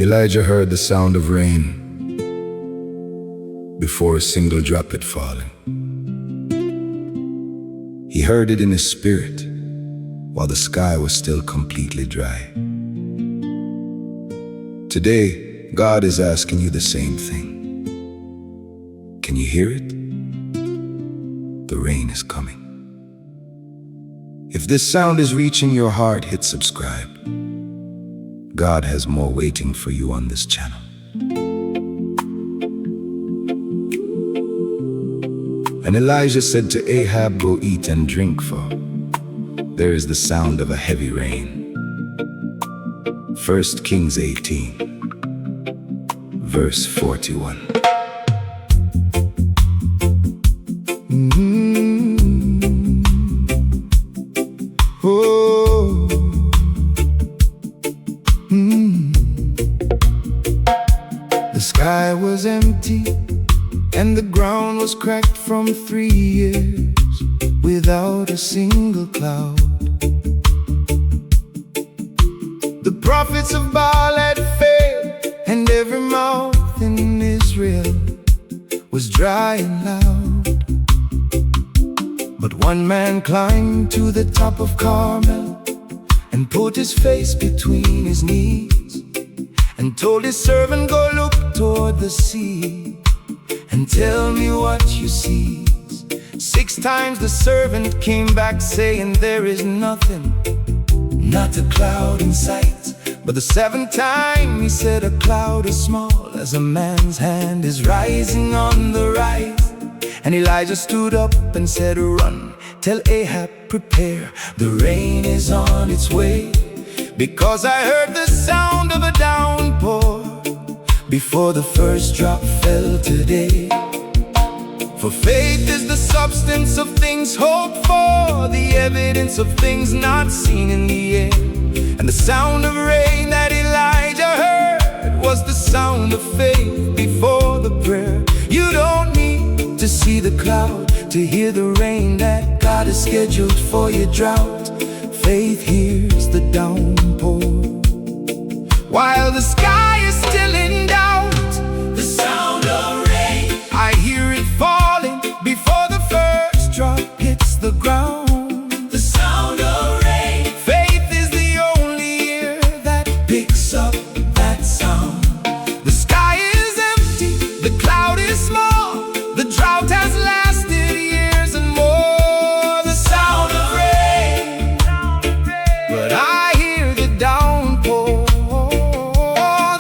Elijah heard the sound of rain before a single drop had fallen. He heard it in his spirit while the sky was still completely dry. Today, God is asking you the same thing. Can you hear it? The rain is coming. If this sound is reaching your heart, hit subscribe. God has more waiting for you on this channel. And Elijah said to Ahab, "Go eat and drink, for there is the sound of a heavy rain." 1 Kings 18, verse 41. The sky was empty and the ground was cracked from 3 years without a single cloud. The prophets of Baal had failed, and every mouth in Israel was dry and loud. But one man climbed to the top of Carmel and put his face between his knees and told his servant, "Go look toward the sea and tell me what you see." 6 times the servant came back saying, "There is nothing, not a cloud in sight." But the 7th time he said, "A cloud as small as a man's hand is rising on the rise." And Elijah stood up and said, "Run, tell Ahab, prepare, the rain is on its way. Because I heard the sound of a downpour before the first drop fell today." For faith is the substance of things hoped for, the evidence of things not seen in the air. And the sound of rain that Elijah heard was the sound of faith before the prayer. You don't need to see the cloud to hear the rain that God has scheduled for your drought. Faith hears the downpour while the sky is still in doubt. The sound of rain, I hear it falling before the first drop hits the ground. The sound of rain, faith is the only ear that picks up that sound. The sky is empty, the cloud is small, the drought has lasted years and more. The sound of rain, but I hear the downpour.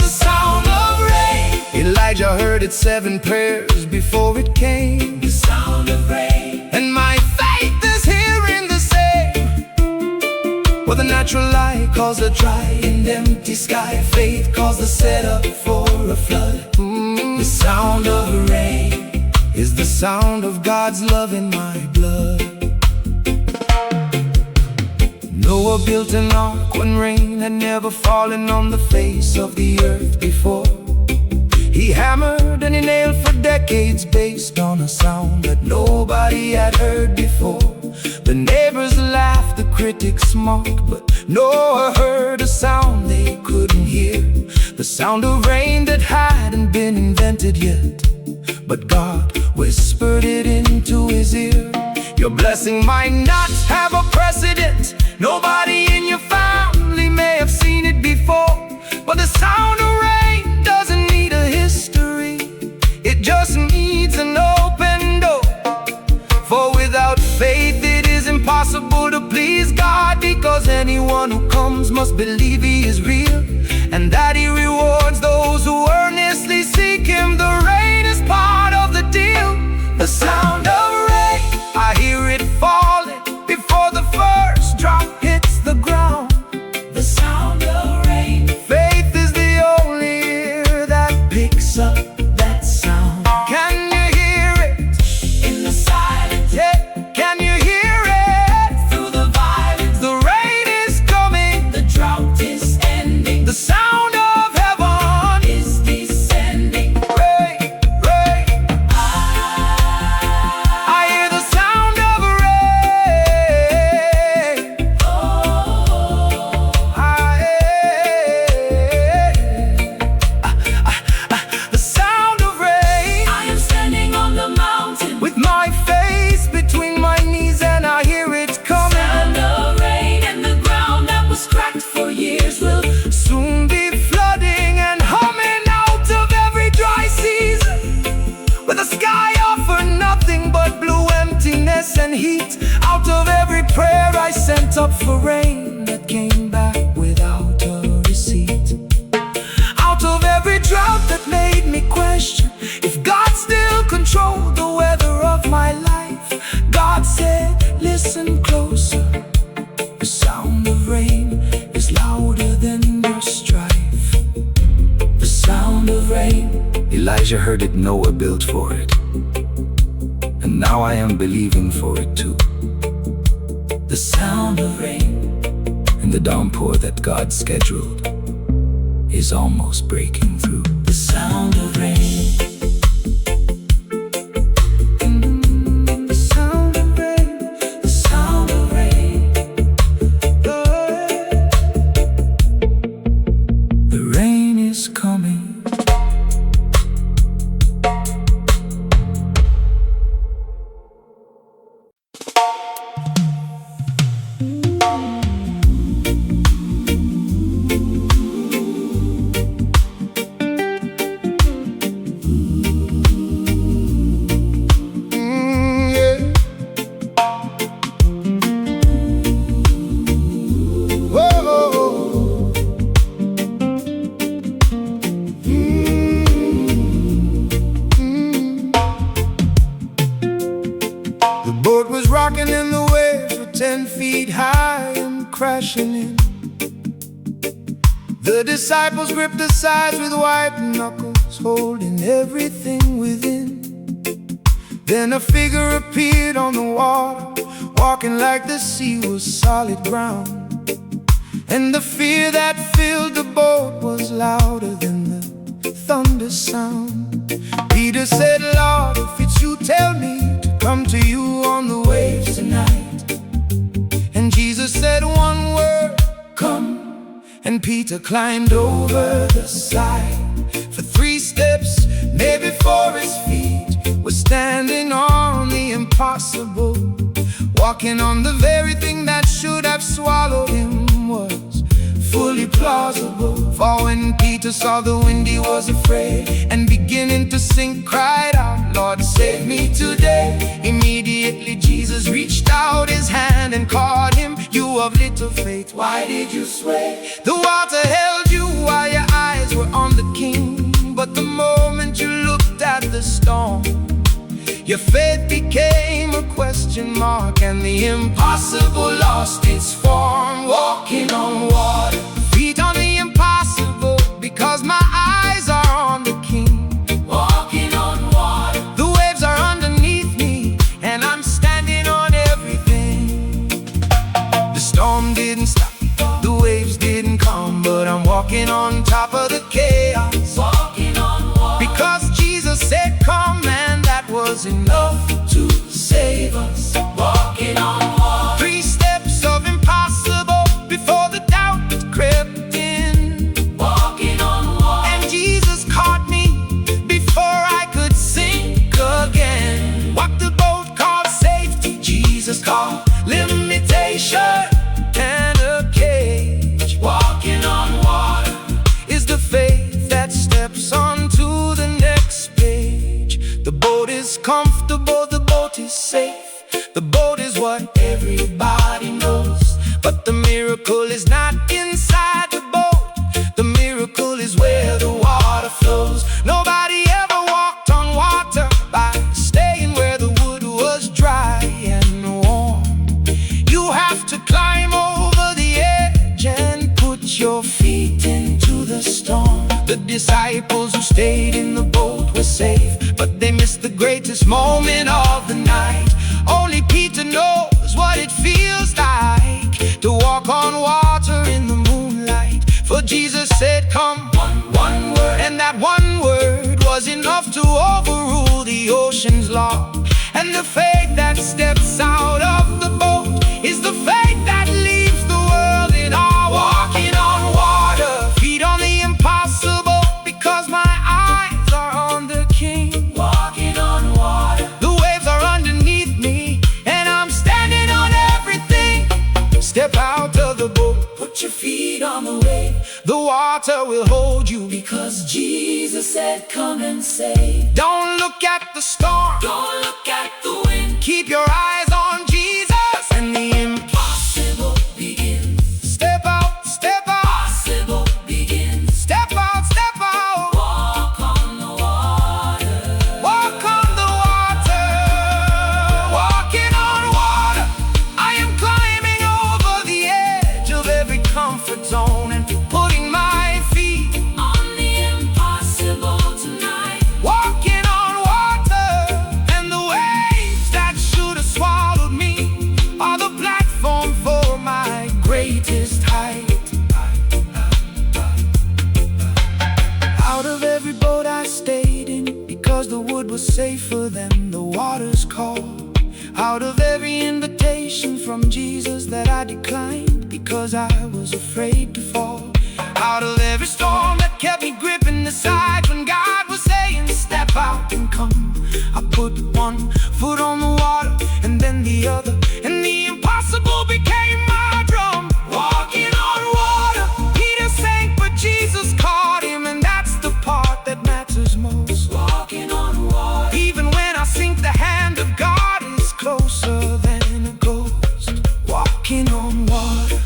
The sound of rain, Elijah heard it 7 prayers before it came. The sound of rain, and my faith is hearing the same. Well, the natural light caused a dry and empty sky. Faith caused the setup for a flood. The sound of rain is the sound of God's love in my blood. Noah built an ark when rain had never fallen on the face of the earth before. He hammered and he nailed for decades based on a sound that nobody had heard before. The neighbors laughed, the critics mocked, but Noah heard a sound they couldn't hear. The sound of rain that hadn't been invented yet, but God whispered it into his ear. Your blessing might not have a precedent. Nobody in your family may have seen it before. But the sound of rain doesn't need a history, it just needs an open door. For without faith it is impossible to please God, because anyone who comes must believe he is real, and that he rewards those who earnestly seek him. The rain is part of the deal. The sound of rain, I hear it falling before the first drop hits the ground. The sound of rain, faith is the only ear that picks up that sound. Can you hear it in the silence? Yeah. Can you hear it through the violence? The rain is coming, the drought is ending. went up for rain that came back without a receipt. Out of every drought that made me question if God still controlled the weather of my life, God said, listen closer. The sound of rain is louder than your strife. The sound of rain. Elijah heard it, Noah built for it, and now I am believing for it too. The sound of rain and the downpour that God scheduled is almost breaking through. The sound of rain. The sound of rain. The sound of rain. The rain is coming. The boat was rocking and the waves were 10 feet high and crashing in. The disciples gripped the sides with white knuckles, holding everything within. Then a figure appeared on the water, walking like the sea was solid ground. And the fear that filled the boat was louder than the thunder sound. Peter said, Lord, if it's you, tell me to come to you on the waves tonight. And Jesus said one word, come. And Peter climbed over the side. For 3 steps, maybe 4, his feet was standing on the impossible, walking on the very thing that should have swallowed him was fully plausible. For when Peter saw the wind, he was afraid, and beginning to sink, cried out, Lord, save me today. Immediately Jesus reached out his hand and caught him. You of little faith, why did you sway? The water held you while your eyes were on the King, but the moment you looked at the storm, your faith became a question mark, and the impossible lost its form. Walking on water, feet on the impossible, because my eyes are on the King. Walking on water, the waves are underneath me, and I'm standing on everything. The storm didn't stop, the waves didn't come, but I'm walking on top of the chaos. Walking on water, because Jesus said come, and that was enough to save us. Walking on water, 3 steps of impossible before the doubt crept in. Walking on water, and Jesus caught me before I could sink again. What the boat called safety, Jesus called limitation and a cage. Walking on water is the faith that steps onto the next page. The boat is comfortable, the boat is safe, the boat is what everybody knows. But the miracle is not inside the boat, the miracle is where the water flows. Nobody ever walked on water by staying where the wood was dry and warm. You have to climb over the edge and put your feet into the storm. The disciples who stayed in the boat were safe, but they missed the greatest moment of the night. Only Peter knows what it feels like to walk on water in the moonlight. For Jesus said come, one word, and that one word was enough to overrule the ocean's law. And the faith that steps out of the boat is the faith that leaves the world in awe. Walking on water, feet on the impossible, because my eyes are on the King. Walking on water, the waves are underneath me, and I'm standing on everything. Step out of the boat, put your feet on the wave. The water will hold you, because Jesus said come and save. Don't look at the storm, don't look at the wind, keep your eyes on Jesus, and the impossible wood was safer than the water's call. Out of every invitation from Jesus that I declined, because I was afraid to fall. Out of every storm that kept me gripping the side, when God was saying step out and come, I put one foot on the water and then the other, and the impossible became my drum. Walking on water, Peter sank, but Jesus caught him, and that's the part that matters most. Walking on water, even when I sink, the hand of God is closer than a ghost. Walking on water.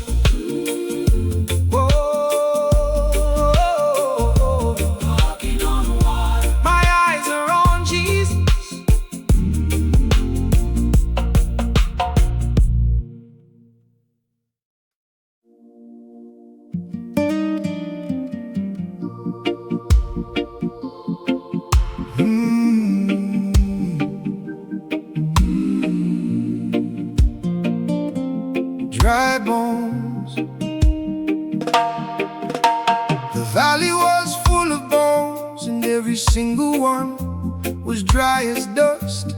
Dry bones. The valley was full of bones, and every single one was dry as dust.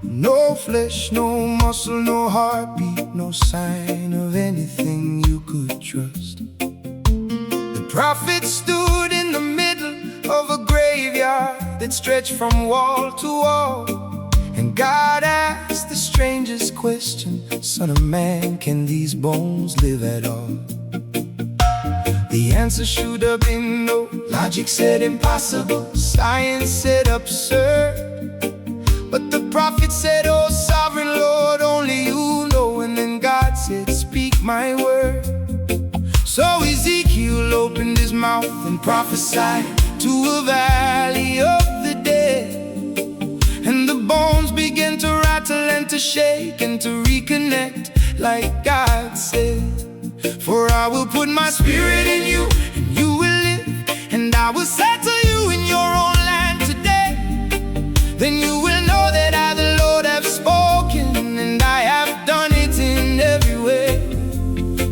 No flesh, no muscle, no heartbeat, no sign of anything you could trust. The prophet stood in the middle of a graveyard that stretched from wall to wall, and God asked the strangest question: Son of man, can these bones live at all? The answer should have been no. Logic said impossible, science said absurd, but the prophet said, oh sovereign Lord, only you know. And then God said, speak my word. So Ezekiel opened his mouth and prophesied to a valley of the dead, and the bones began to rattle and to shake and to reconnect like God said. For I will put my spirit in you, and you will live, and I will settle you in your own land today. Then you will know that I, the Lord, have spoken, and I have done it in every way.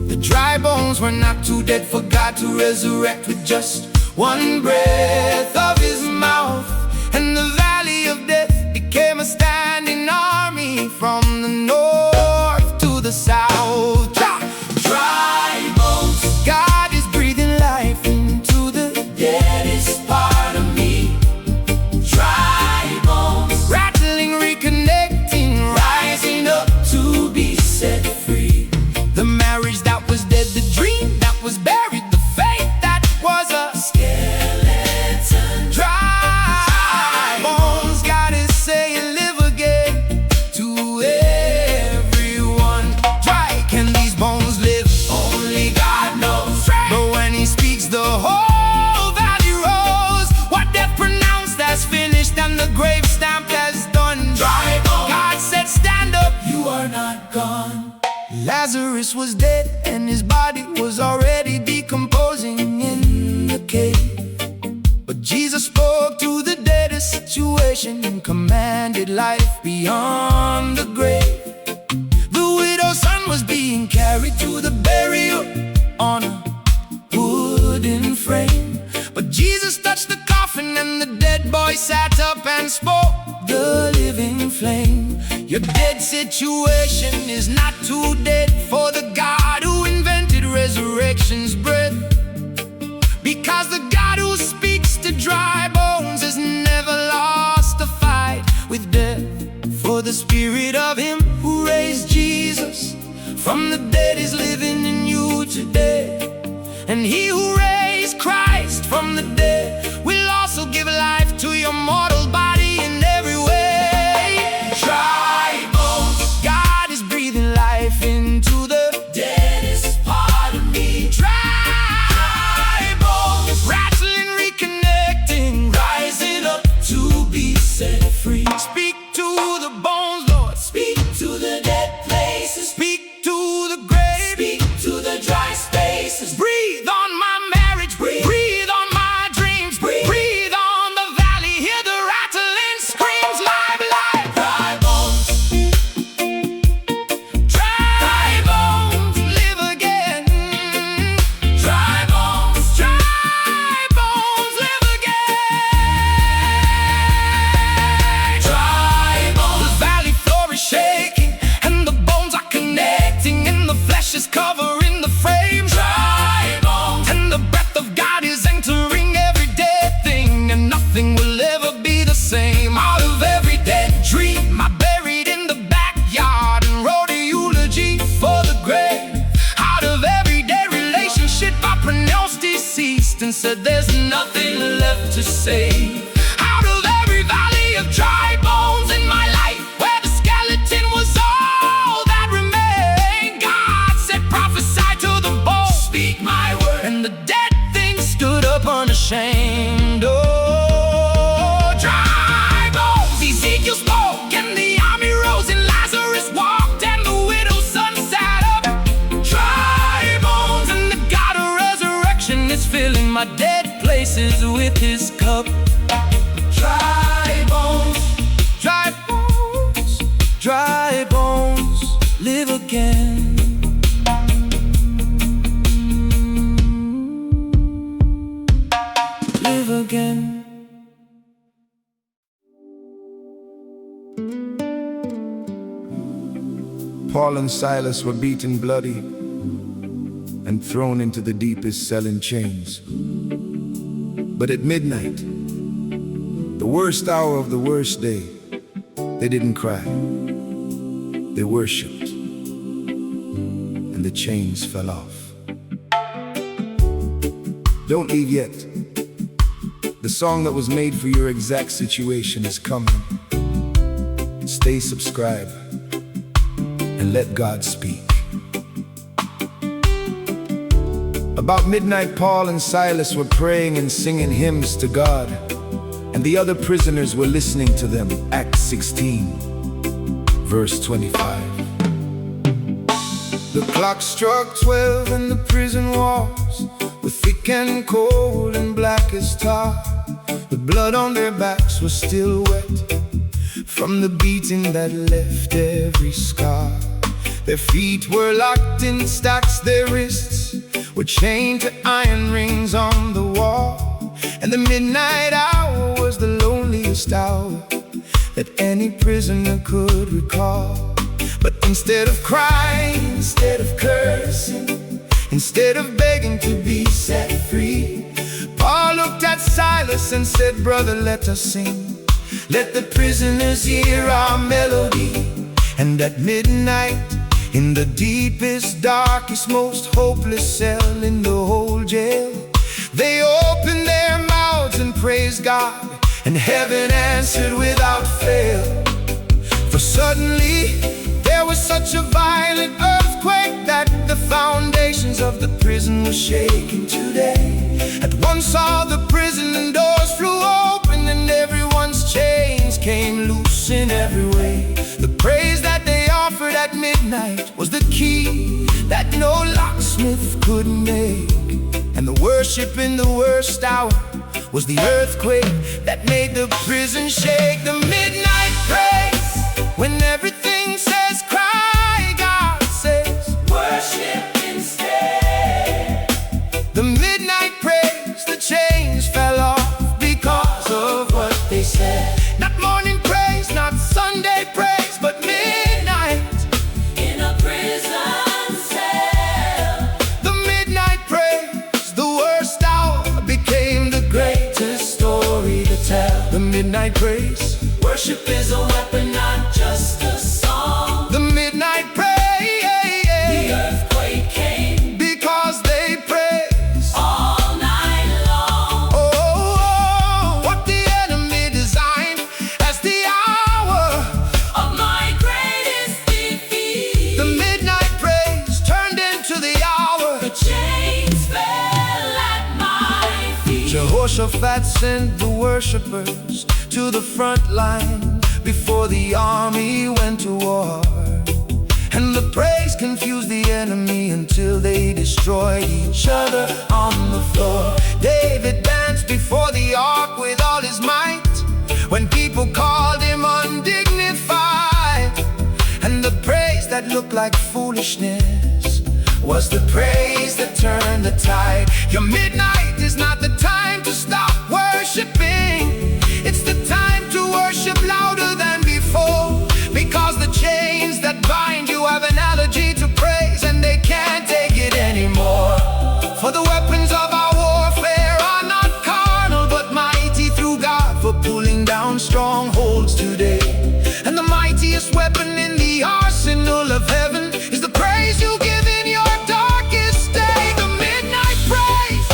The dry bones were not too dead for God to resurrect with just one breath of his mouth, and the valley of death became a standing army from the north to the south. Dry bones. God is breathing life into the deadest part of me. Dry bones, rattling, reconnecting, rising up to be set free. The marriage that was dead, the dream that was buried, the faith that was a skeleton. Dry bones, God is saying live again to everyone. Dry, can these bones live? Only God knows. But when he speaks, the whole valley rose. What death pronounced as finished and the grave stamped as done. Dry bones, God said stand up, you are not gone. Lazarus was dead and his body was already decomposing in the cave, but Jesus spoke to the deadest situation and commanded life beyond the grave. The widow's son was being carried to the burial on a wooden frame, but Jesus touched the coffin and the dead boy sat up and spoke the living flame. Your dead situation is not too dead for the God who invented resurrection's breath, because the God who speaks to dry bones has never lost a fight with death. For the spirit of him who raised Jesus from the dead is living in you today, and he who raised Christ from the dead will also give life to your mortal body in every way. Dry bones, God is breathing life into the deadest part of me. Dry bones, rattling, reconnecting, rising up to be set free. Speak to the bones, Lord. Speak to the dead places. Speak to the grave. Speak to the dry spaces. Breathe on my marriage. Breathe on my dreams. Breathe on the valley. Hear the rattle ceased and said, there's nothing left to say. Out of every valley of dry bones in my life, where the skeleton was all that remained, God said, prophesy to the bones, speak my word, and the dead things stood up unashamed. Oh, dry bones, Ezekiel spoke, and the army rose, and Lazarus walked, and the widow's son sat up. Dry bones, and the God of resurrection is filling my dead places with his cup. Dry bones, dry bones, dry bones, live again. Live again. Paul and Silas were beaten bloody and thrown into the deepest cell in chains. But at midnight, the worst hour of the worst day, they didn't cry. They worshipped, and the chains fell off. Don't leave yet. The song that was made for your exact situation is coming. Stay subscribed and let God speak. About midnight, Paul and Silas were praying and singing hymns to God, and the other prisoners were listening to them. Acts 16, verse 25. The clock struck 12 and the prison walls were thick and cold and black as tar. The blood on their backs was still wet from the beating that left every scar. Their feet were locked in stacks, their wrists were chained to iron rings on the wall. And the midnight hour was the loneliest hour that any prisoner could recall. But instead of crying, instead of cursing, instead of begging to be set free, Paul looked at Silas and said, brother, let us sing. Let the prisoners hear our melody. And at midnight, in the deepest, darkest, most hopeless cell in the whole jail, they opened their mouths and praised God, and heaven answered without fail. For suddenly there was such a violent earthquake that the foundations of the prison were shaking today. At once all the prison doors flew open, and everyone's chains came loose in every way. The praise that they offered at midnight was the key that no locksmith could make. And the worship in the worst hour was the earthquake that made the prison shake. The midnight praise, when everything says cry, God says worship instead. The midnight praise, the chains fell off because of what they said. Not morning praise, not Sunday praise, but midnight in a prison cell. The midnight praise, the worst hour, became the greatest story to tell. The midnight praise, worship is a weapon, not just a song. The midnight praise, the earthquake came because they praised all night long. Oh, what the enemy designed as the hour of my greatest defeat, the midnight praise turned into the hour the chains fell at my feet. Jehoshaphat sent the worshipers to the front line before the army went to war. And the praise confused the enemy until they destroyed each other on the floor. David danced before the ark with all his might when people called him undignified. And the praise that looked like foolishness was the praise that turned the tide. Your midnight is not the time to stop worshiping. It's the time to worship louder than before, because the chains that bind you have an allergy to praise, and they can't take it anymore. For the weapons of our warfare are not carnal, but mighty through God for pulling down strongholds today. And the mightiest weapon in the arsenal of heaven is the praise you give in your darkest day. The midnight praise,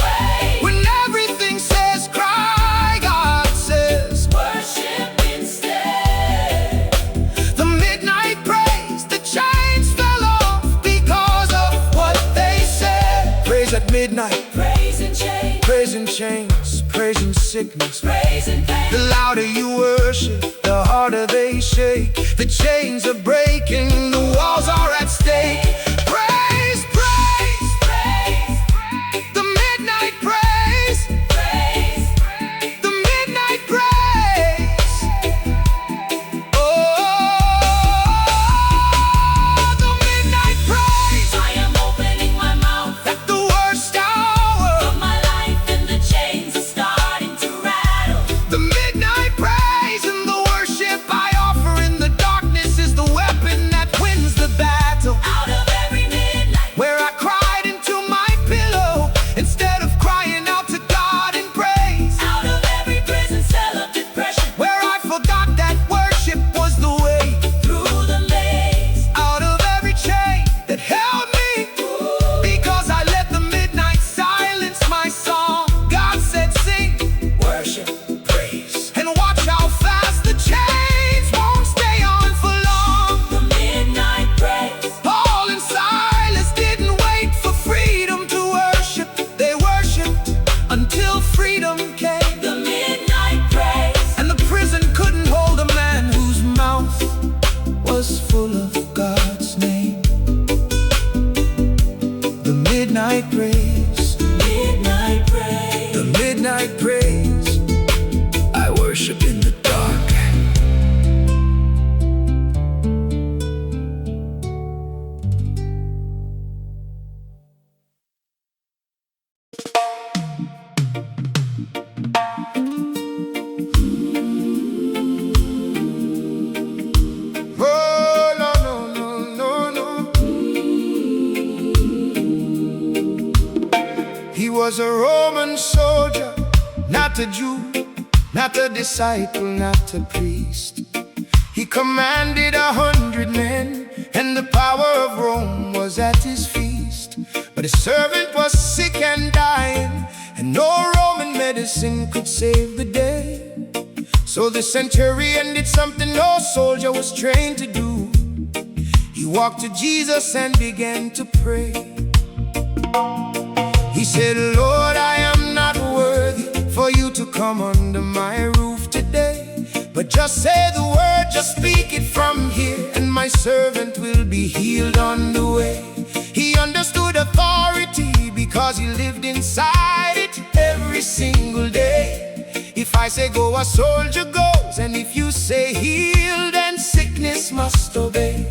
chains, praising sickness, praising pain. the louder you worship, the harder they shake. The chains are breaking, the walls are at stake. Praise, praise, Praise, the midnight praise, praise, the midnight praise. Oh, the midnight praise. I am opening my mouth At the worst hour, of my life, and the chains are starting to rattle. the midnight praise and the worship I offer in the darkness is the weapon that wins the battle. Out of every midnight, Where I cried into my pillow instead of crying out to God in praise. out of every prison cell of depression, Where I forgot that worship was the way. through the maze. Out of every chain that held me, because I let the midnight silence my song. God said sing Worship, praise, and watch how fast the chains won't stay on for long. the midnight praise. Paul and Silas didn't wait for freedom to worship. They worshiped until freedom came. The midnight praise. And the prison couldn't hold a man whose mouth was full of God's name. The midnight praise, Midnight praise. the midnight praise. I worship in the dark. Oh, no, no, no, no, no. He was a Roman soldier, not a Jew, not a disciple, not a priest. He commanded 100 men, and the power of Rome was at his feast. But his servant was sick and dying, and no Roman medicine could save the day. So the centurion did something no soldier was trained to do. He walked to Jesus and began to pray. He said, Lord, I am not worthy for you to come under my roof today. But just say the word, just speak it from here, and my servant will be healed on the way. He understood authority because he lived inside it every single day. If I say go, a soldier goes, and if you say heal, then sickness must obey.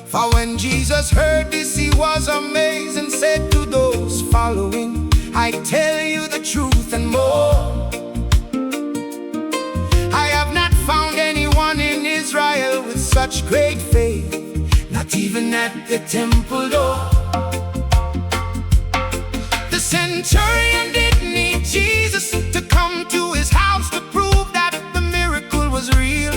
For when Jesus heard this, he was amazed and said to those following, I tell you the truth and more. I have not found anyone in Israel with such great faith, not even at the temple door. The centurion didn't need Jesus to come to his house to prove that the miracle was real.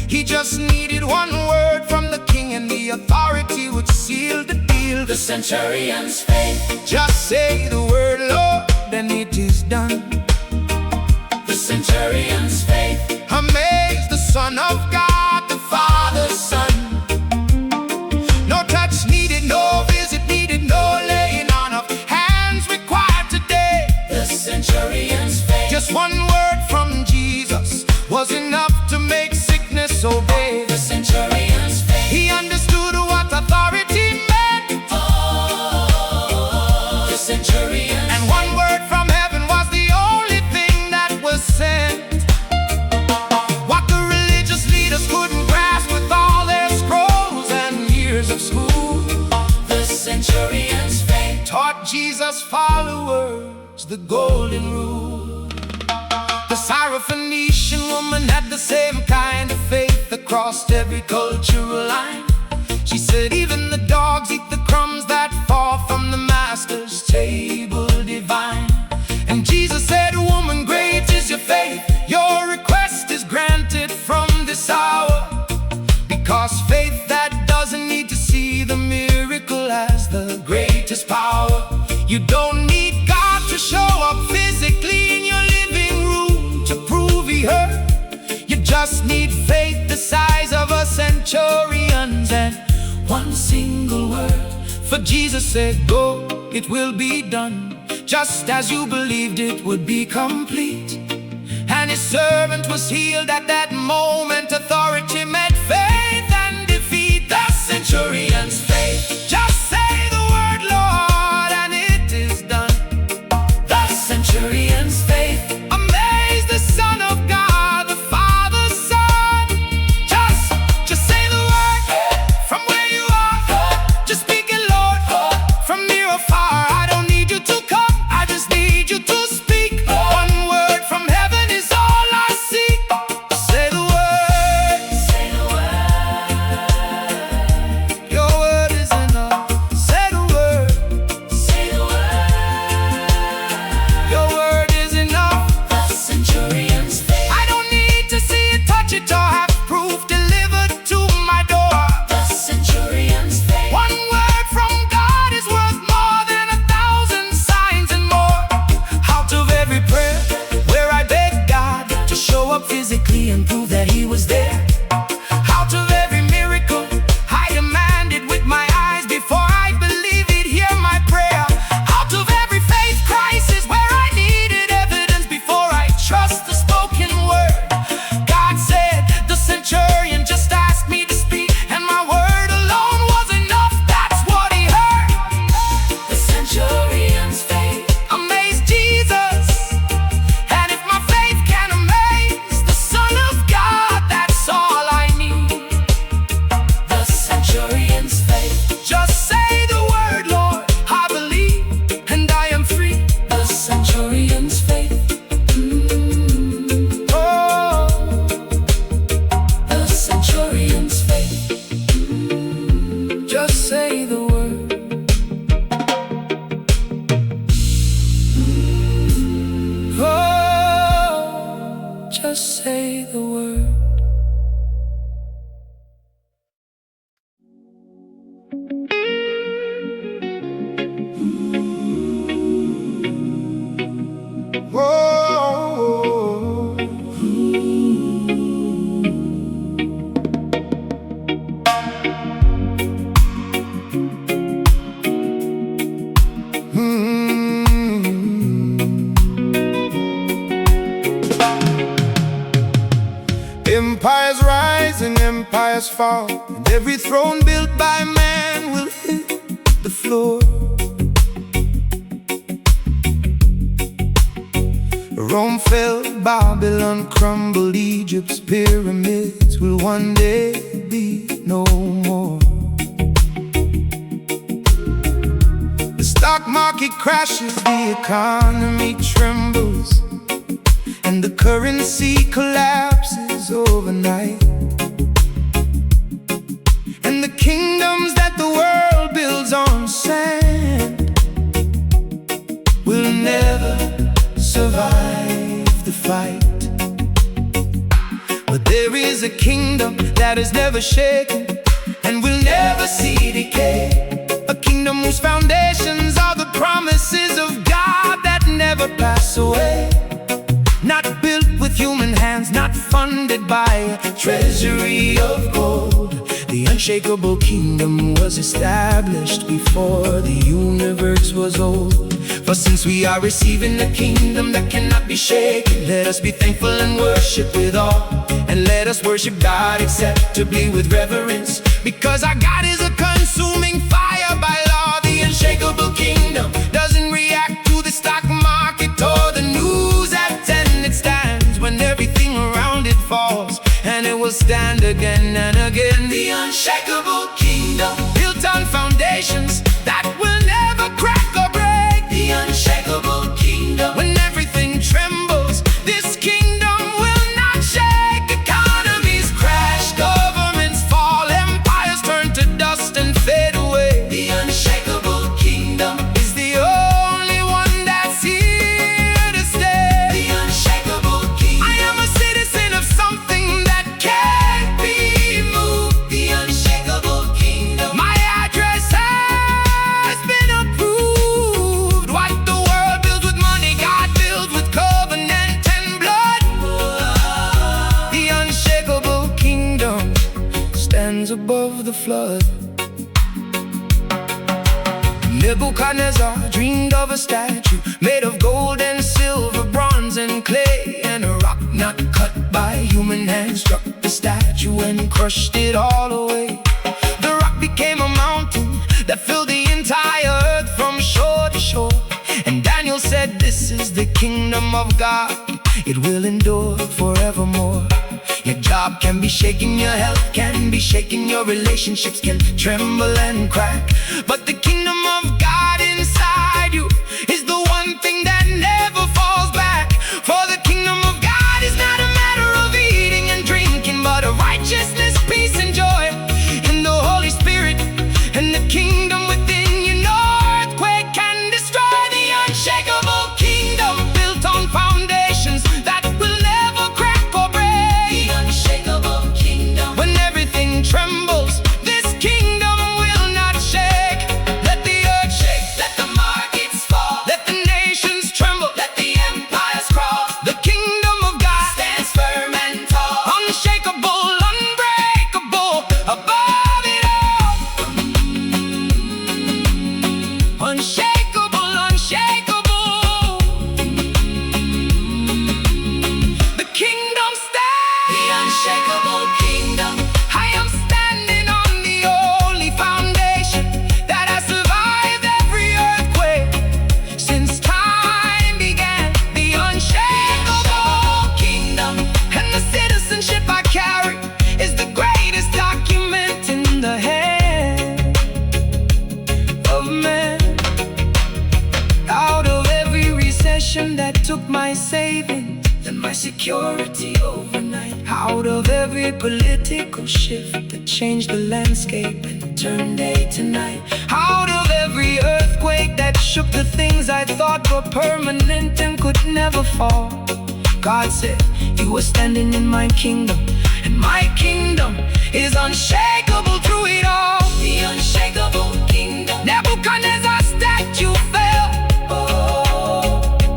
He just needed one word from the king, and the authority would seal the deal. The centurion's faith. Just say the word, Lord, and it is done. The centurion's faith. Amaze the Son of God, the Father's Son. No touch needed, no visit needed, no laying on of hands required today. The centurion's faith. Just one word from Jesus was enough to make sickness obey. The centurion's faith. He understood what authority meant. Oh, the centurion. And one word from heaven was the only thing that was sent. What the religious leaders couldn't grasp with all their scrolls and years of school, The centurion's faith. taught Jesus' followers the golden rule. The Syrophoenician woman had the same kind of faith that crossed every cultural line. She said even the dogs eat the crumbs that fall from the master's table divine. And Jesus said, woman, great is your faith, your request is granted from this hour. Because faith that doesn't need to see the miracle has the greatest power. You don't need God to show up physically in your living room to prove he heard. You just need faith the size of a centurion's, and one single word. For Jesus said, go, it will be done. just as you believed it would be complete. And his servant was healed at that moment. Authority met faith and defeat. The centurion's faith. Just say the word, Lord, and it is done. The centurion's faith amazed the Son of God, the Father's Son. Just say the word from where you are. Just speak it, Lord, from near or far. I don't need you to come, I just need you to speak. One word from heaven is all I seek. Say the word. Say the word. Your word is enough. Say the word. Say the word. Your word is enough. The centurion's faith. I don't need to see it, touch it, or have proof delivered to my door. The centurion's faith. One word from God is worth more than 1,000 signs and more. Out of every prayer where I begged God to show up physically and prove that He was there. Out of every miracle I demanded with my eyes before I believe He'd hear my prayer. Out of every faith crisis where I needed evidence before I trust the spoken word. God said, the centurion just asked me to speak, and my word alone was enough. That's what he heard. The centurion's faith amazed Jesus. And if my faith can amaze the Son of God, that's all I need. The centurion's faith. Just say the word, Lord, I believe, and I am free. The centurion's faith. Oh, the centurion's faith. Just say the word. Oh, just say the word. Whoa. Empires rise and empires fall, and every throne built by man will hit the floor. Rome fell, Babylon crumbled, Egypt's pyramids will one day be no more. The stock market crashes, the economy trembles, and the currency collapses overnight. And the kingdoms that the world builds on sand will never survive the fight. But there is a kingdom that is never shaken and will never see decay. A kingdom whose foundations are the promises of God that never pass away. Not built with human hands, not funded by a treasury of gold. The unshakable kingdom was established before the universe was old. For since we are receiving a kingdom that cannot be shaken, let us be thankful and worship with awe. And let us worship God acceptably with reverence, because our God is a consuming fire by law. The unshakable kingdom doesn't react to the stock market or the news at 10. It stands when everything around it falls, and it will stand again and again. The unshakable kingdom, built on foundations that will never crack or break. The unshakable kingdom, when everything trembles, this kingdom will not shake. Economies crash, governments fall, empires turn to dust and fade away. The unshakable kingdom is the only one that's here to stay. The unshakable kingdom. I am a citizen of something that can't be moved. The unshakable kingdom. My address has been approved. What the world builds with money, God builds with covenant and blood. The unshakable kingdom stands above the flood. Nebuchadnezzar dreamed of a statue statue and crushed it all away. The rock became a mountain that filled the entire earth from shore to shore. And Daniel said, this is the kingdom of God, it will endure forevermore. Your job can be shaken, your health can be shaken, your relationships can tremble and crack, but the kingdom of God inside you is the one thing that never falls back. For the kingdom of God is not a matter of eating and drinking, but of righteousness, peace, and joy in the Holy Spirit. And the kingdom within you, no earthquake can destroy. The unshakable kingdom built on foundations that will never crack or break. The unshakable kingdom. When everything trembles, this kingdom will not shake. Let the earth shake, Let the markets fall. let the nations tremble. Let the empires crawl. The kingdom of God Stands firm and tall. unshakable, unbreakable, above it all. Unshakable, unshakable. The kingdom stands. The unshakable kingdom. I am standing on the only foundation that has survived every earthquake since time began. The unshakable Kingdom. and the citizenship I carry is the greatest document in the hand of man. Out of every recession that took my savings and my security overnight, out of every political shift that changed the landscape and turned day to night, out of every earthquake that shook the things I thought were permanent and could never fall, God said, you were standing in my kingdom, and my kingdom is unshakable through it all. The unshakable kingdom. Nebuchadnezzar's statue fell,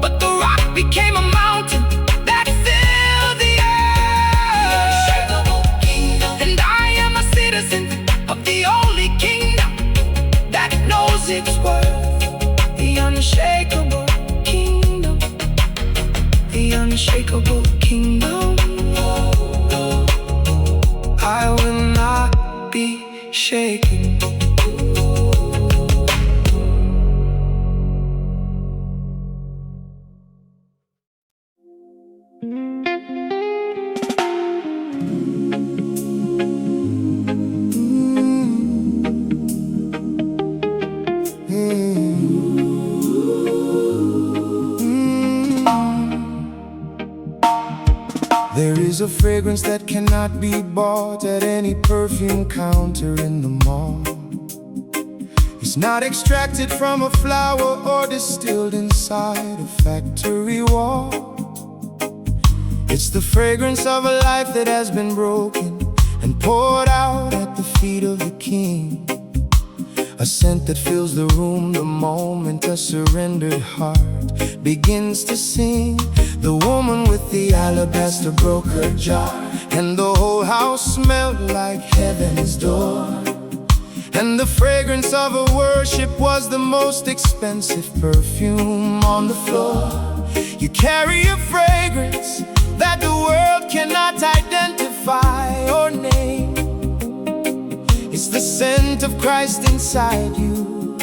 but the rock became a mountain that filled the earth. Unshakable kingdom. And I am a citizen of the only kingdom that knows its worth. The unshakable kingdom. The unshakable kingdom. I will not be shaken. There is a fragrance that cannot be bought at any perfume counter in the mall. It's not extracted from a flower or distilled inside a factory wall. It's the fragrance of a life that has been broken and poured out at the feet of the King. A scent that fills the room the moment a surrendered heart begins to sing. The woman with the alabaster broke her jar, and the whole house smelled like heaven's door. And the fragrance of her worship was the most expensive perfume on the floor. You carry a fragrance that the world cannot identify or name. It's the scent of Christ inside you,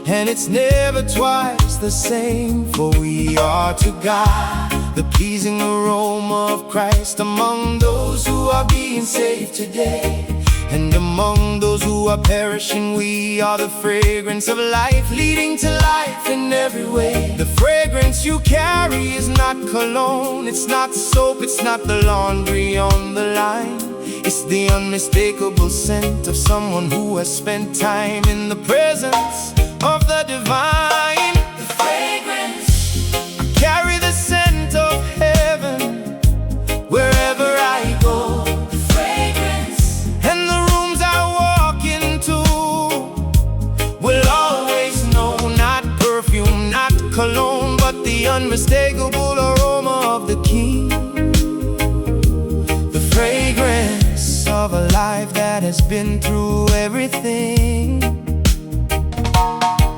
and it's never twice the same. For we are to God the pleasing aroma of Christ among those who are being saved today. And among those who are perishing, we are the fragrance of life, leading to life in every way. The fragrance you carry is not cologne, it's not soap, it's not the laundry on the line. It's the unmistakable scent of someone who has spent time in the presence of the divine. The fragrance. I carry the scent of heaven wherever I go. The fragrance. And the rooms I walk into will always know, not perfume, not cologne, but the unmistakable aroma of the King. The fragrance of a life that has been through everything.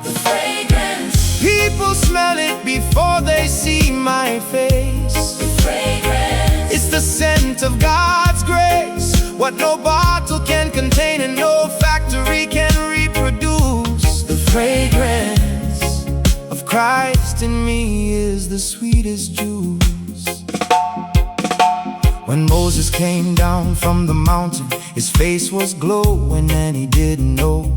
The fragrance. People smell it before they see my face. The fragrance. It's the scent of God's grace. what no bottle can contain and no factory can reproduce. The fragrance of Christ in me is the sweetest juice. When Moses came down from the mountain, his face was glowing and he didn't know.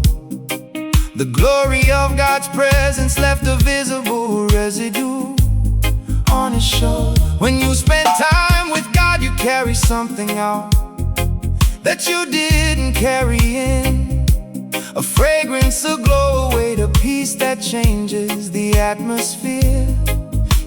The glory of God's presence left a visible residue on his show. When you spend time with God, you carry something out that you didn't carry in. A fragrance, a glow, a weight, a peace that changes the atmosphere.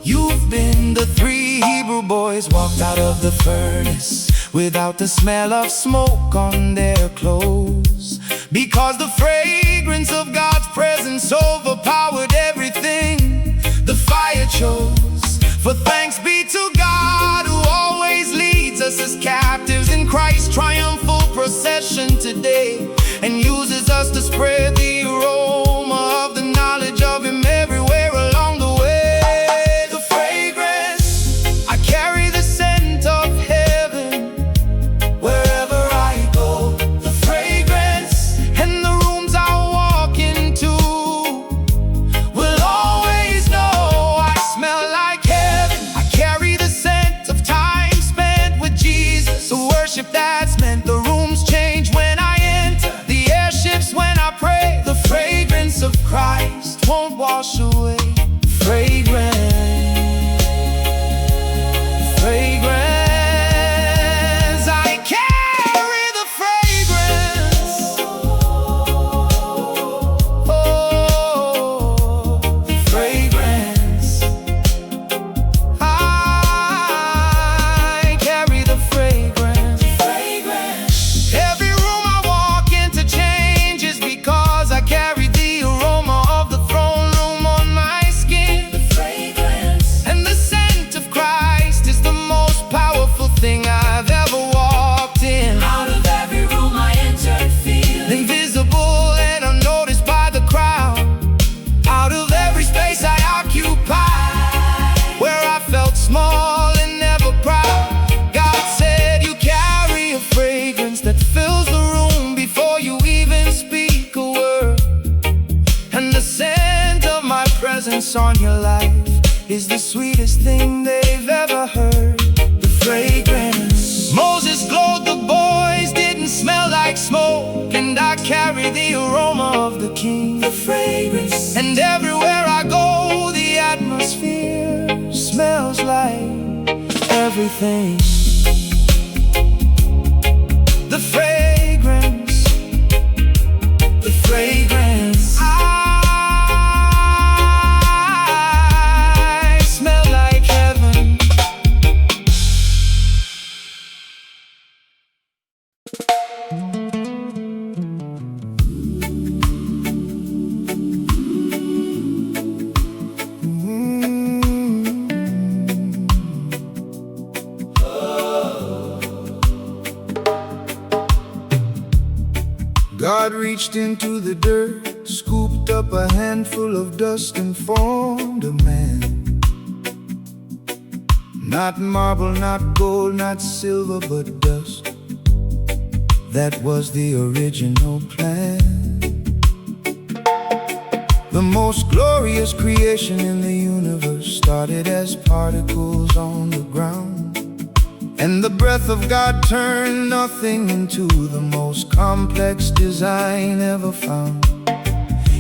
You've been the three Hebrew boys walked out of the furnace without the smell of smoke on their clothes, because the fragrance of God's presence overpowered everything the fire chose. For thanks be to God who always leads us as captives in Christ's triumphal procession today, and uses us to spread the aroma of the knowledge of Him everywhere along the way. The fragrance, I carry the scent of heaven wherever I go. The fragrance and the rooms I walk into will always know I smell like heaven. I carry the scent of time spent with Jesus, a worship that's meant. The rooms change when I enter, the air shifts when I pray. The fragrance of Christ won't wash away. Fragrance, fragrance, I carry the fragrance. Oh, the fragrance, I carry the fragrance. Every room I walk into changes because I carry the aroma of the throne room on my skin. The fragrance and the scent of Christ is the most powerful thing I've ever walked in. Out of every room I enter, feel Invisible and unnoticed by the crowd. Out of every space I occupy, where I felt small and never proud, God said you carry a fragrance that fills the room before you even speak a word. And the scent of my presence on your life is the sweetest thing they've ever heard. The fragrance. Moses glowed, the boys didn't smell like smoke, and I carry the aroma of the King. The fragrance. And everywhere I go, the atmosphere smells like everything. The fragrance, the fragrance, I smell like heaven. God reached into the dirt, scooped up a handful of dust and formed a man. Not marble, not gold, not silver, but dust. That was the original plan. The most glorious creation in the universe started as particles on the ground. And the breath of God turned nothing into the most complex design ever found.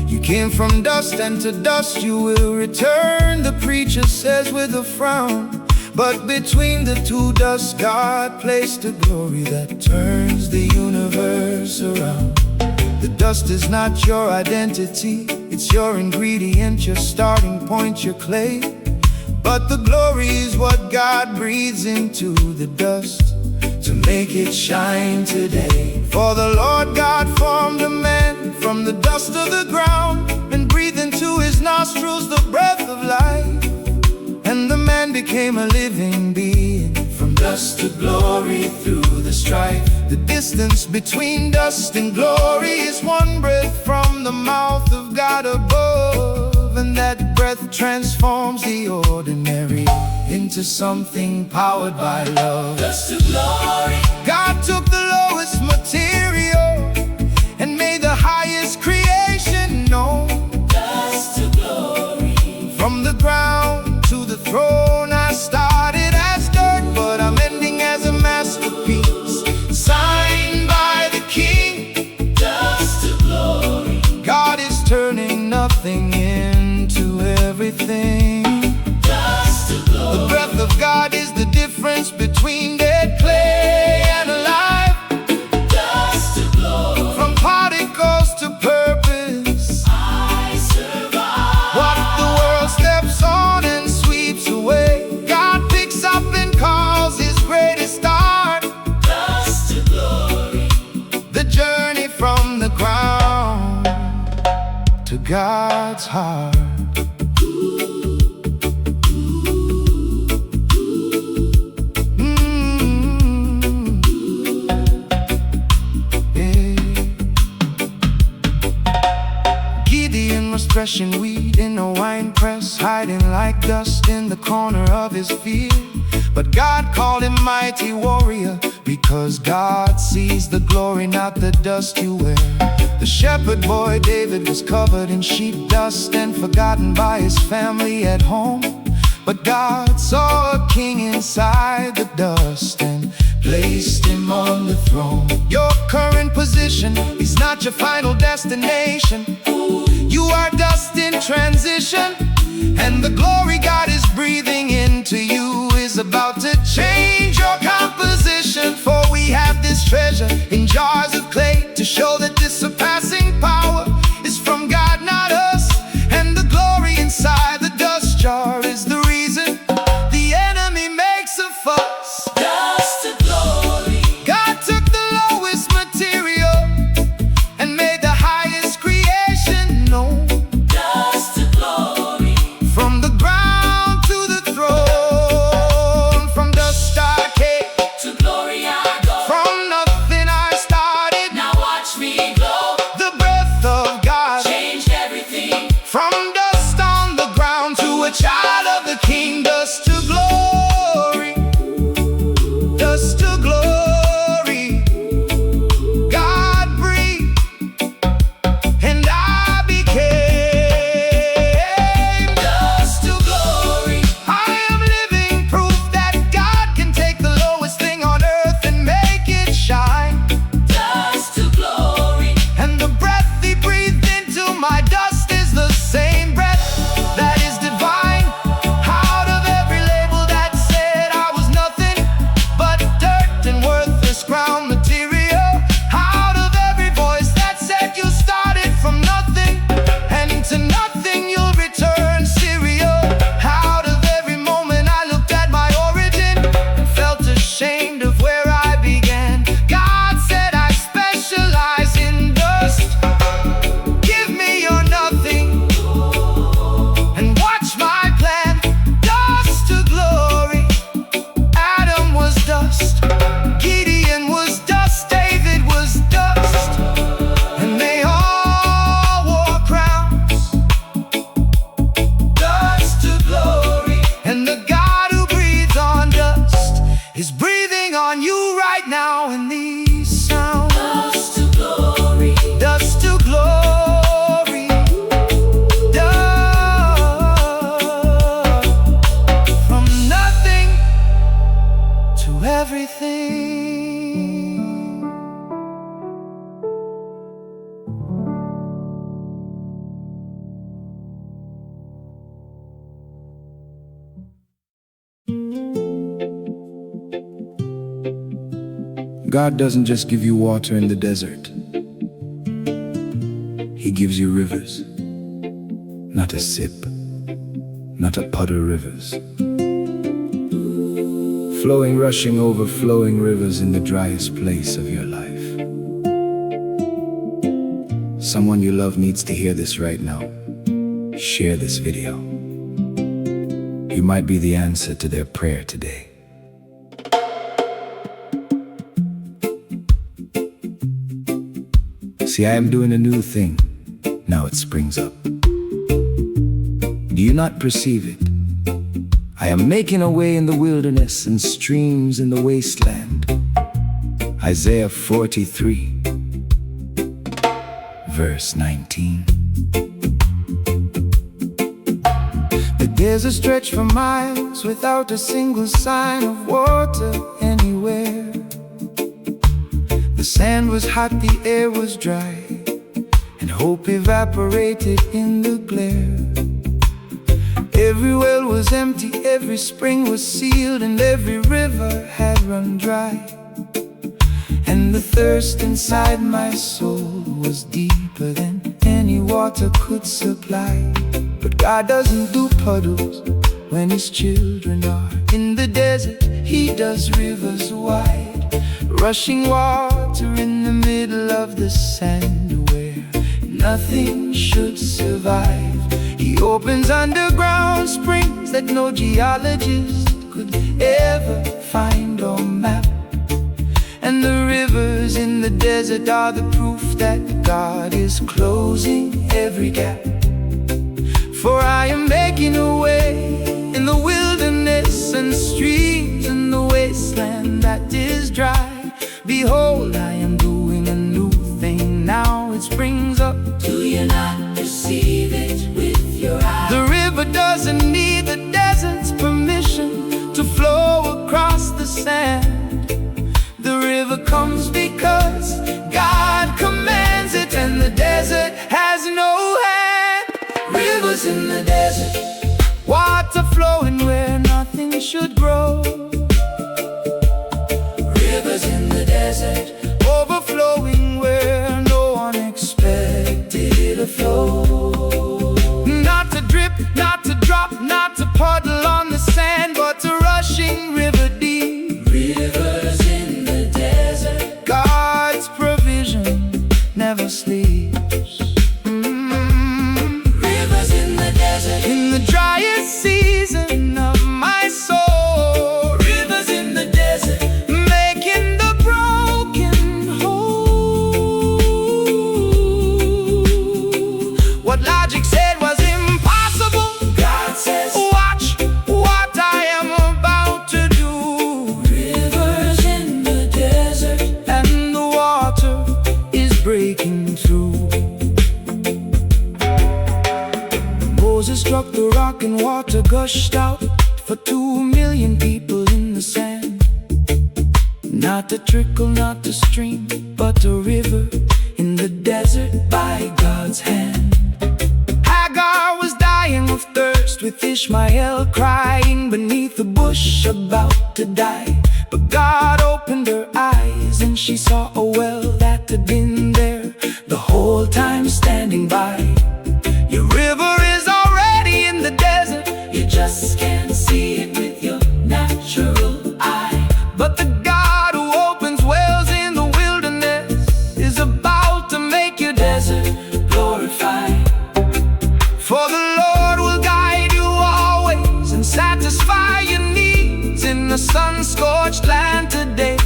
You came from dust, and to dust you will return, the preacher says with a frown. But between the two dusts, God placed a glory that turns the universe around. The dust is not your identity, it's your ingredient, your starting point, your clay. But the glory is what God breathes into the dust to make it shine today. For the Lord God formed a man from the dust of the ground and breathed into his nostrils the breath of life. And the man became a living being, from dust to glory through the strife. The distance between dust and glory is one breath from the mouth of God above. And that breath transforms the ordinary into something powered by love. dust to glory. God took the lowest threshing wheat in a wine press, hiding like dust in the corner of his field. But God called him mighty warrior, because God sees the glory, not the dust you wear. The shepherd boy David was covered in sheep dust and forgotten by his family at home. But God saw a king inside the dust and placed him on the throne. Your current position is not your final destination. You are dust in transition, and the glory God is breathing into you is about to change your composition. For we have this treasure in jars of clay to show that this surpassing power is from God, not us. And the glory inside the dust jar is the reason the enemy makes a fuss. Dust to glory. God took the lowest material and made the highest creation known. Dust to glory. From the ground to the throne, from dust I came, To glory I go. from nothing I started. Now watch me glow. The breath of God Changed everything. from dust on the ground to a child of the King. Dust to glory, dust to glory. God breathed and I became Dust to glory. I am living proof that God can take the lowest thing on earth and make it shine. Dust to glory. And the breath he breathed into my dust is the same breath that is divine. Out of every label that said I was nothing but dirt and worthless ground material. Out of every voice that said you started from nothing, and into nothing you'll return cereal. Out of every moment I looked at my origin and felt ashamed of where I began. God said I specialize in dust. Give me your nothing and watch my plan. Dust to glory. Adam was dust, Gideon was dust, David was dust, and they all wore crowns. Dust to glory. And the God who breathes on dust is breathing on you right now in these sounds. Dust to glory. Dust to glory. Dust. From nothing to everything. God doesn't just give you water in the desert. He gives you rivers. Not a sip, not a puddle rivers. Flowing, rushing, overflowing rivers in the driest place of your life. Someone you love needs to hear this right now. Share this video. You might be the answer to their prayer today. See, I am doing a new thing. Now it springs up. Do you not perceive it? I am making a way in the wilderness and streams in the wasteland. Isaiah 43, verse 19. The desert stretched for miles without a single sign of water anywhere. The sand was hot, the air was dry, and hope evaporated in the glare. Every well was empty, every spring was sealed, and every river had run dry. And the thirst inside my soul was deeper than any water could supply. But God doesn't do puddles when His children are in the desert. He does rivers wide, rushing water in the middle of the sand where nothing should survive. He opens underground springs that no geologist could ever find or map. And the rivers in the desert are the proof that God is closing every gap. For I am making a way in the wilderness and streams in the wasteland that is dry. Behold, I am doing a new thing now, it springs up. Do you not perceive it with your eyes? The river doesn't need the desert's permission to flow across the sand. The river comes because God commands it, and the desert has no hand. Rivers in the desert, water flowing where nothing should grow. Rivers in the desert, Overflowing where no one expected a flow. Not to drip, not to drop, not to puddle on the sand, but to rushing river deep. rivers in the desert, God's provision never sleeps. rivers in the desert, In the driest season of my soul, rivers in the desert, making the broken whole. What logic said was impossible, God says, watch what I am about to do. rivers in the desert, And the water is breaking through. Moses struck the rock and water gushed out for 2 million people in the sand. Not a trickle, not a stream, but a river in the desert by God's hand. Hagar was dying of thirst with Ishmael crying beneath a bush about to die. But God opened her eyes and she saw a well that had been there the whole time, standing by. Your river is already in the desert, you just can't see it with your natural eye. but the God who opens wells in the wilderness is about to make your desert glorify. For the Lord will guide you always and satisfy your needs in the sun-scorched land today.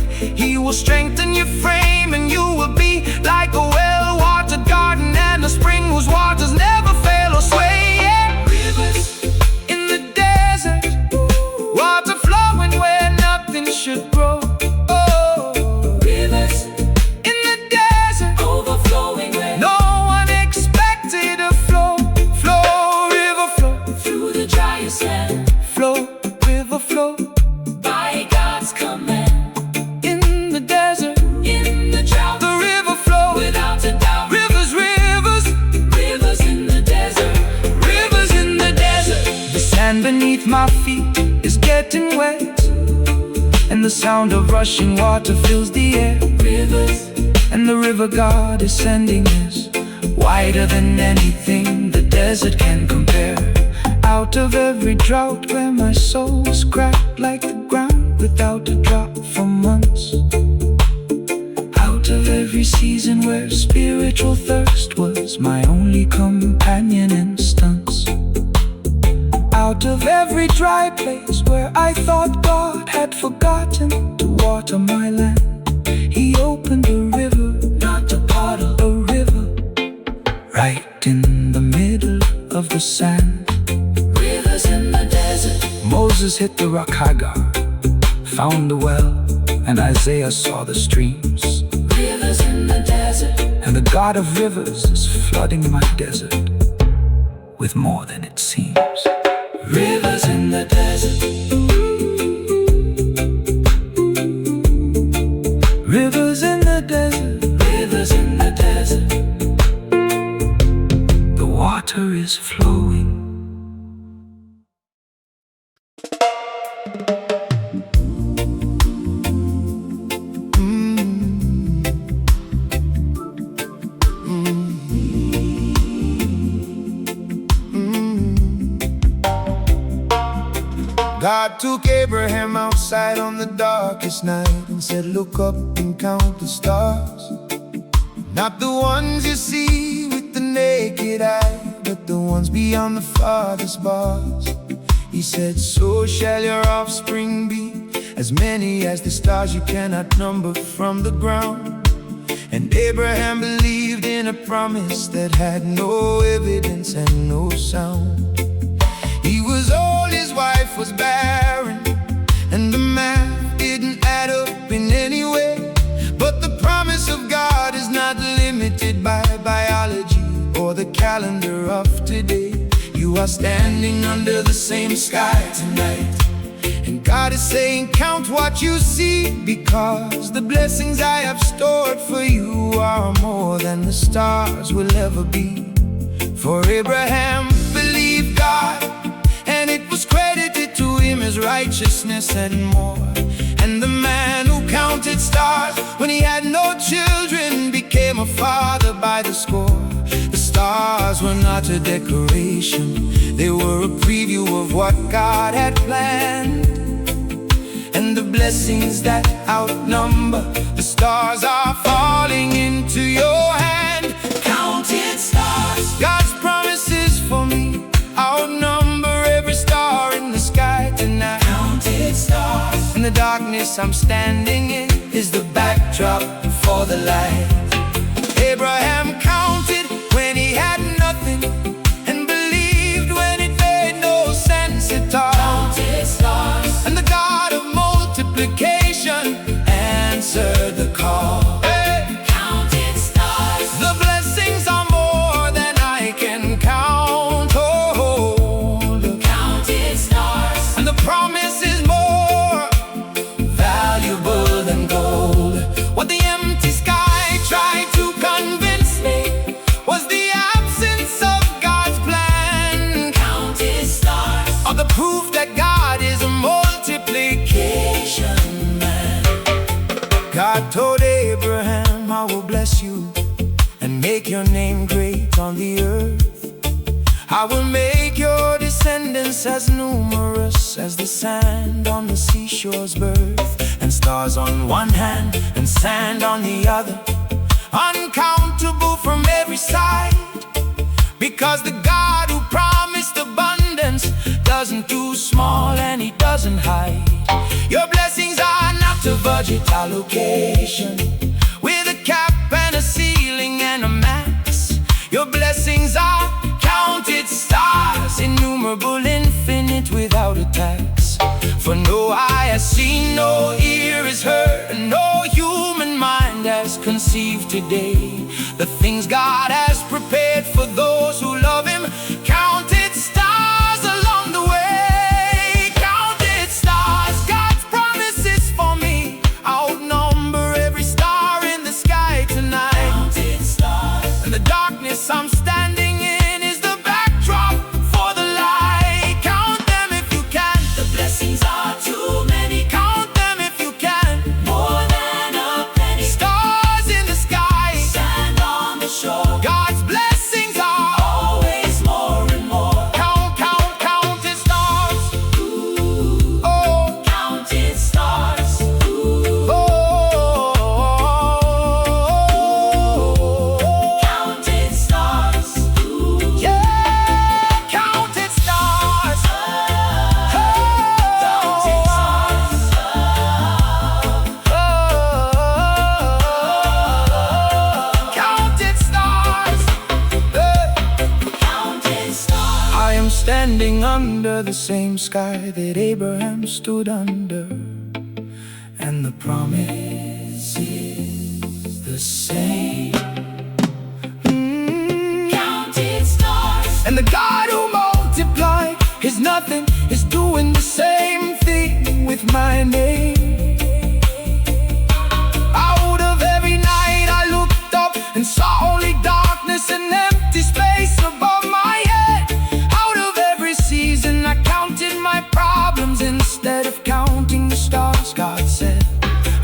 He will strengthen your frame and you will be like a well-watered garden and a spring whose waters never fail or sway. Yeah. Rivers In the desert, water flowing where nothing should grow. Oh, rivers in the desert, overflowing where no one expected a flow. Flow, river flow, through the driest land, flow, river flow. by God's command. In the desert, In the drought, the river flow. without a doubt, Rivers, rivers, rivers in the desert, rivers in the desert. The sand beneath my feet is getting wet, and the sound of rushing water fills the air. rivers, And the river God is sending is wider than anything the desert can compare. Out of every drought where my soul was cracked like the ground without a drop for months. Out of every season where spiritual thirst was my only companion in stunts. Out of every dry place where I thought God had forgotten to water my land, He opened a river, not a puddle, a river, right in the middle of the sand. rivers in the desert, Moses hit the rock Hagar, found the well, and Isaiah saw the streams. rivers in the desert, And the God of rivers is flooding my desert with more than it seems. rivers in the desert, Rivers in the desert, rivers in the desert, the water is flowing. God took Abraham outside on the darkest night and said, look up and count the stars. Not the ones you see with the naked eye, but the ones beyond the farthest bars. He said, so shall your offspring be, as many as the stars you cannot number from the ground. And Abraham believed in a promise that had no evidence and no sound. He was old, his wife was barren, and the math didn't add up in any way. But the promise of God is not limited by biology or the calendar of today. You are standing under the same sky tonight, and God is saying, count what you see, because the blessings I have stored for you are more than the stars will ever be. For Abraham believed God, and it was credited to him as righteousness and more. And the man who counted stars when he had no children became a father by the score. The stars were not a decoration, they were a preview of what God had planned. And the blessings that outnumber the stars are falling into your hand. Counted stars. God's promises for me outnumber every star in the sky tonight. Counted stars. And the darkness I'm standing in is the backdrop for the light. Abraham counted when he had nothing, and believed when it made no sense at all. Counted stars. And the God of multiplication answered the call. Hey! Counted stars. The blessings are more than I can count. Oh, look. Counted stars. And the promise is more valuable than gold. What the empty sky tried to convince me was the absence of God's plan. Counted stars. Or the proof that God is a multiplication man. God told Abraham, I will bless you and make your name great on the earth. I will make your descendants as numerous as the sand on the seashore's birth, and stars on one hand and sand on the other, uncountable from every side. Because the God who promised abundance doesn't do small and he doesn't hide. Your blessings are not a budget allocation with a cap and a ceiling and a max. Your blessings are counted stars, innumerable, infinite, without a tax. For no eye has seen, no ear has heard, and no human mind has conceived today the things God has prepared for those who love him. Counted stars along the way. Counted stars. God's promises for me outnumber every star in the sky tonight. Counted stars. And the darkness I'm standing in is the backdrop for the light. Count them if you can. The blessings are too many. Count them if you can. More than a penny. Stars in the sky. Sand on the shore. God's blessings are Always more and more. counted stars. Ooh. Oh, Counted stars. Ooh. oh, Counted stars. Ooh. yeah, counted stars. Counted stars. Counted stars. Counted stars. I am standing under the same sky that Abraham stood under, and the promise is the same. Counted stars. And the God who multiplied his nothing is doing the same thing with my name. Out of every night I looked up and saw only darkness and empty space above my head. Out of every season I counted my problems instead of counting the stars, God said.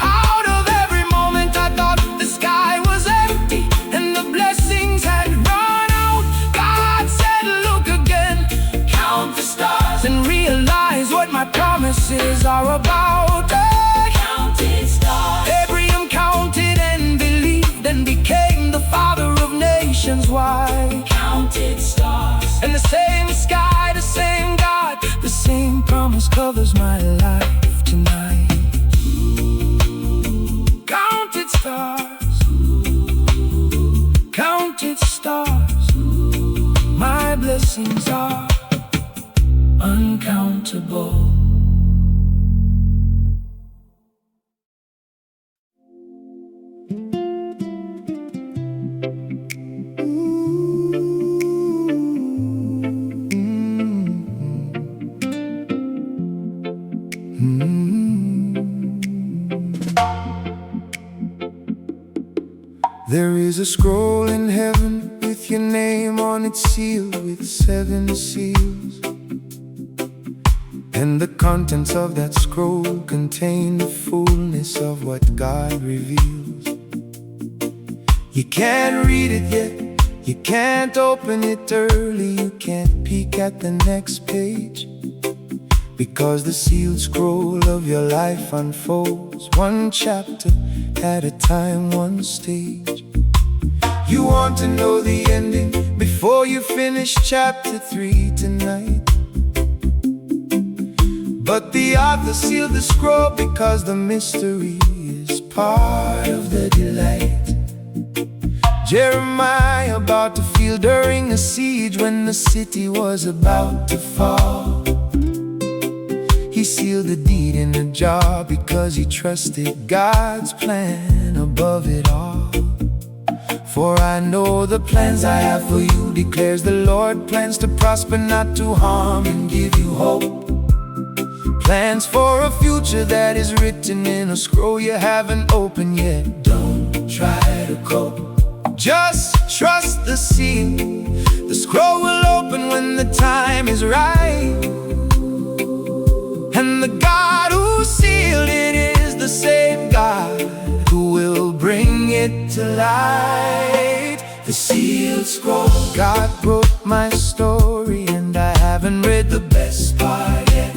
Out of every moment I thought the sky was empty and the blessings had run out, God said, look again. Count the stars. And realize what my promises are about. Hey! Counted stars. Abraham counted and believed and became the father of nations. Why? Counted stars. And the same sky, the same God, the same promise covers my life tonight. Counted stars. There is a scroll in heaven with your name on it, sealed with 7 seals. And the contents of that scroll contain the fullness of what God reveals. You can't read it yet, you can't open it early, you can't peek at the next page, because the sealed scroll of your life unfolds, one chapter at a time, one stage. You want to know the ending before you finish chapter 3 tonight, but the author sealed the scroll because the mystery is part of the delight. Jeremiah about to feel during a siege when the city was about to fall. He sealed the deed in a jar because he trusted God's plan above it all. For I know the plans I have for you, declares the Lord, plans to prosper, not to harm, and give you hope. Plans for a future that is written in a scroll you haven't opened yet. Don't try to cope, just trust the seal. The scroll will open when the time is right, and the God who sealed it is the same God who will bring it to light. The sealed scroll. God wrote my story and I haven't read the best part yet.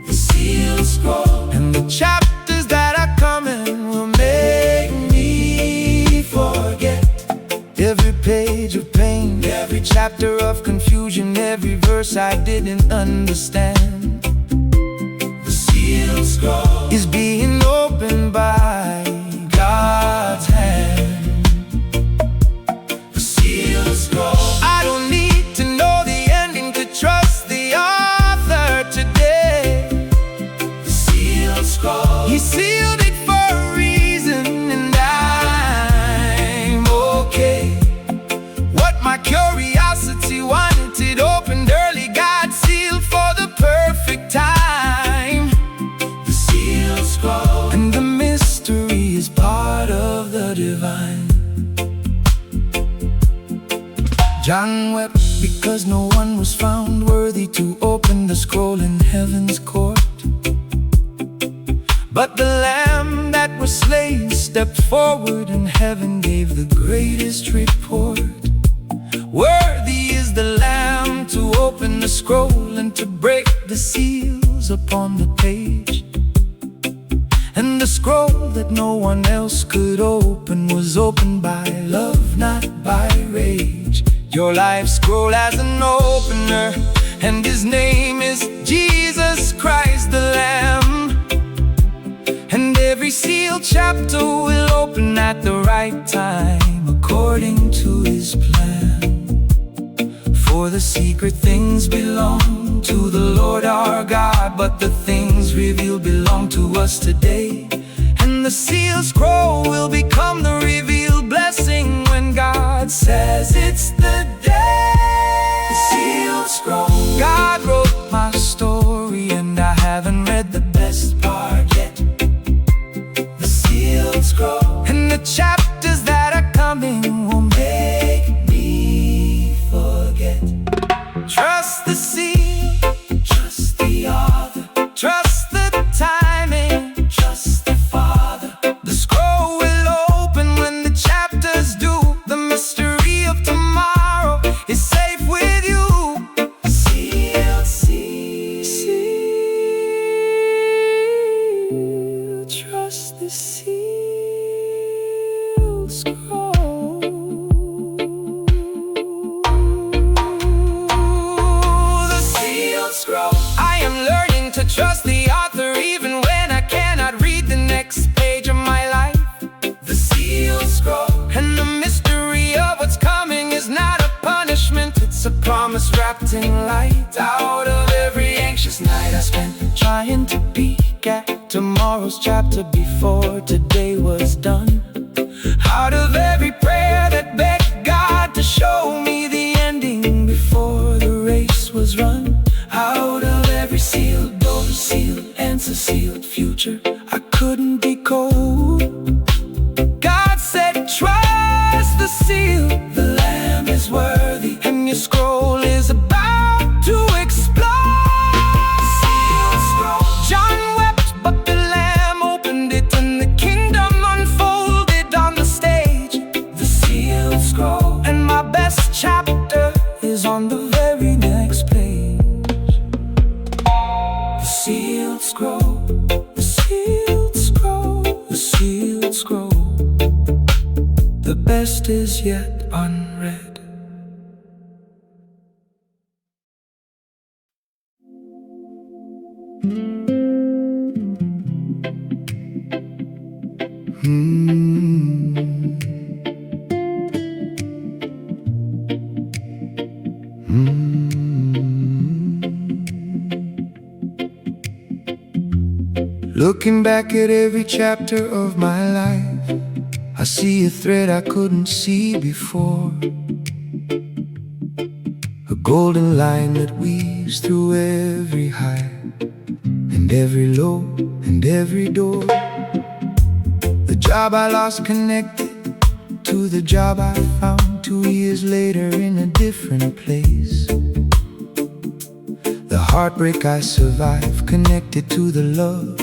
The sealed scroll. And the chapters that are coming will make me forget every page of pain, every chapter of confusion, every verse I didn't understand. The sealed scroll is being opened by God's hand. The sealed scroll. I don't need to know the ending to trust the author today. The sealed scroll. He sealed it for a reason, and I'm okay. What my curiosity wanted it opened early, God sealed for the perfect time. The sealed scroll. And the mystery is part of the divine. John wept because no one was found worthy to open the scroll in heaven's court. But the Lamb that was slain stepped forward, and heaven gave the greatest report. Worthy is the Lamb to open the scroll and to break the seals upon the page. And the scroll that no one else could open was opened by love, not by rage. Your life scroll has an opener, and his name is Jesus Christ the Lamb. And every sealed chapter will open at the right time, according to his plan. For the secret things belong to the Lord our God, but the things revealed belong to us today. And the sealed scroll will become the revealed blessing when God says it's the day. The sealed scroll. God wrote my story and I haven't read the best part yet. The sealed scroll. And the chapters that are coming will make me forget. Trust the seal, trust the author, trust the timing, trust the Father. The scroll will open when the chapters do. The mystery of tomorrow is safe with you. Seal, seal, seal. Trust the seal scroll. I am learning to trust the author even when I cannot read the next page of my life. The sealed scroll. And the mystery of what's coming is not a punishment, it's a promise wrapped in light. Out of every anxious night I spent trying to peek at tomorrow's chapter before today was done. Out of every prayer that begged God to show me the ending before the race was run. Out of every sealed door sealed once a sealed future I couldn't decode. God said, trust the seal. the Lamb is worthy. And your scroll is about to explode. Sealed scroll. John wept, but the Lamb opened it, and the kingdom unfolded on the stage. The sealed scroll. And my best chapter is on the very next page. The sealed scroll. The sealed scroll, the sealed scroll. The best is yet unread. Looking back at every chapter of my life, I see a thread I couldn't see before. A golden line that weaves through every high and every low and every door. The job I lost connected to the job I found 2 years later in a different place. The heartbreak I survived connected to the love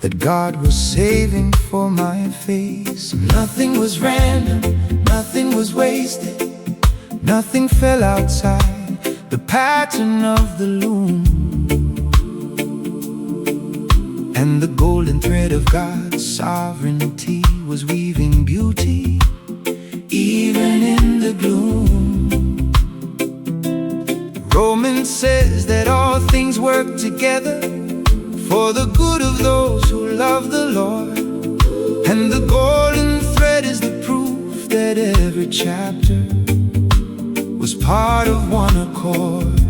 that God was saving for my face. Nothing was random, nothing was wasted, nothing fell outside the pattern of the loom. And the golden thread of God's sovereignty was weaving beauty even in the gloom. Romans says that all things work together for the good of those who love the Lord. And the golden thread is the proof that every chapter was part of one accord.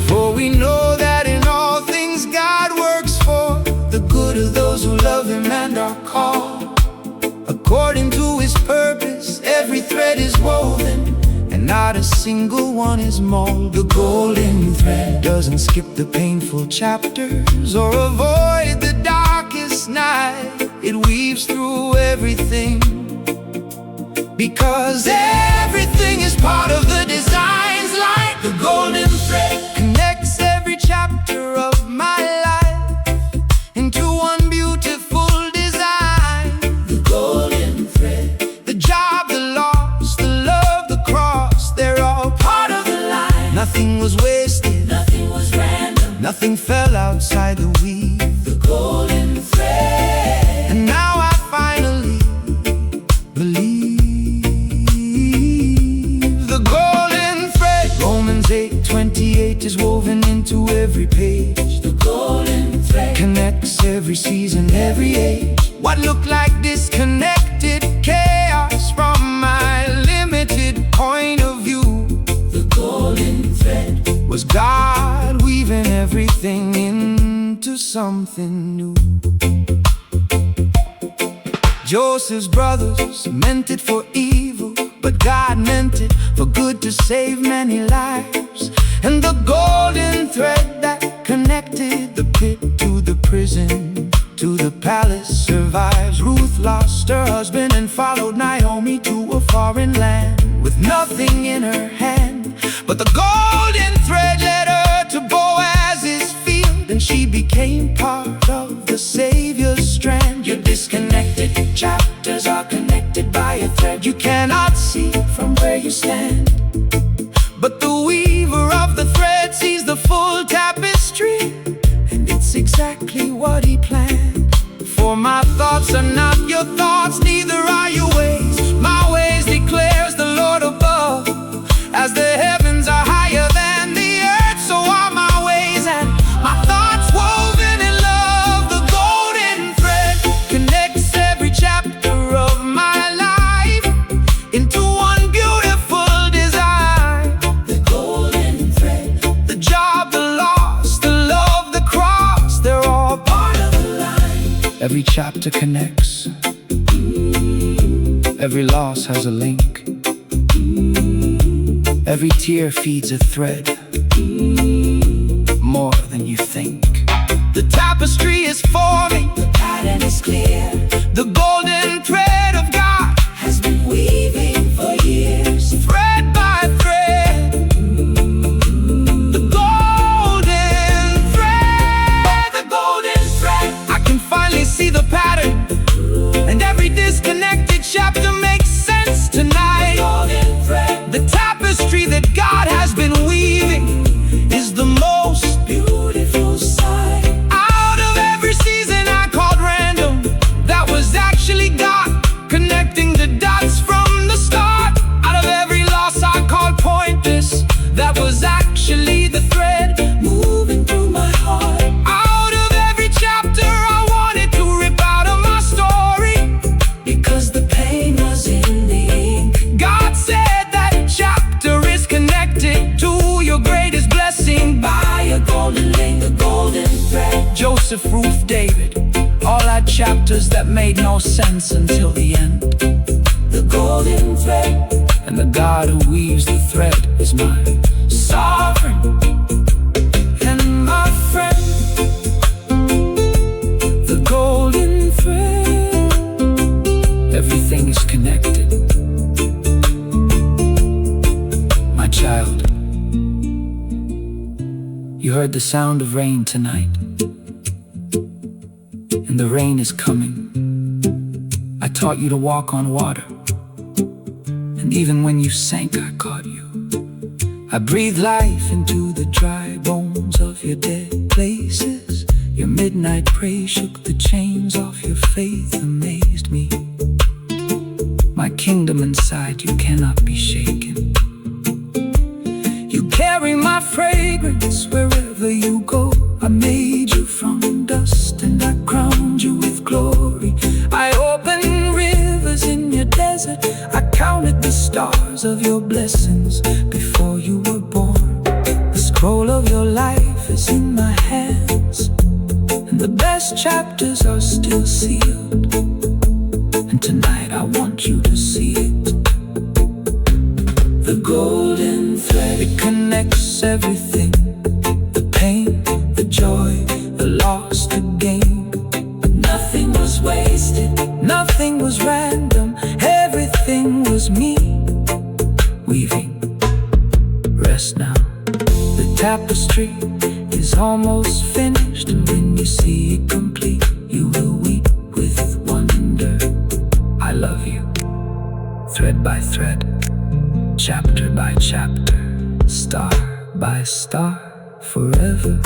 For we know that in all things God works for the good of those who love Him and are called according to His purpose. Every thread is woven, and not a single one is mauled. The golden thread doesn't skip the painful chapters or avoid the darkest night. It weaves through everything, because everything is part of the design's light. The golden thread connects every chapter of my life into one beautiful design. The golden thread. The job, the loss, the love, the cross, they're all part of the line. Nothing was wasted, Nothing was random. nothing fell outside the weave. The golden thread. And now I finally believe. The golden thread, Romans 8:28, is woven into every page. The golden thread. Connects every season, every age. What looked like disconnected chaos from my limited point of view, The golden thread. was God weaving everything into something new. Joseph's brothers meant it for evil, but God meant it for good to save many lives. And the golden thread that connected the pit to the prison to the palace survives. Ruth lost her husband and followed Naomi to a foreign land with nothing in her hand. But the golden thread led her to Boaz's field, and she became part of the Savior's strand. Your disconnected chapters are connected by a thread you cannot see from where you stand. But the weaver of the thread sees the full tapestry, and it's exactly what he planned. For my thoughts are not your thoughts, neither are your ways. My ways declares the Lord above. As the heavens are higher than the earth, so are my ways and my thoughts woven in love. The golden thread connects every chapter of my life into one beautiful design. The golden thread. The job, the loss, the love, the cross, they're all part of the line. Every chapter connects. Every loss has a link. Every tear feeds a thread more than you Joseph, David, all had chapters that made no sense until the end. The golden thread, and the God who weaves the thread is my sovereign and my friend. The golden thread, everything is connected. My child, you heard the sound of rain tonight, and the rain is coming. I taught you to walk on water, and even when you sank, I caught you. I breathed life into the dry bones of your dead places. Your midnight praise shook the chains off your faith, amazed me. My kingdom inside you cannot be shaken. You carry my fragrance wherever you go. I made you from dust and I crowned you with glory. I opened rivers in your desert. I counted the stars of your blessings before you were born. The scroll of your life is in my hands, and the best chapters are still sealed. And tonight I want you to see it. The golden thread, it connects everything. The pain, the joy, the loss, the gain. but nothing was wasted. Nothing was random, everything was me. Weaving, rest now. The tapestry is almost finished, and when you see it complete, you will weep with wonder. I love you, thread by thread, chapter by chapter, star by star, forever.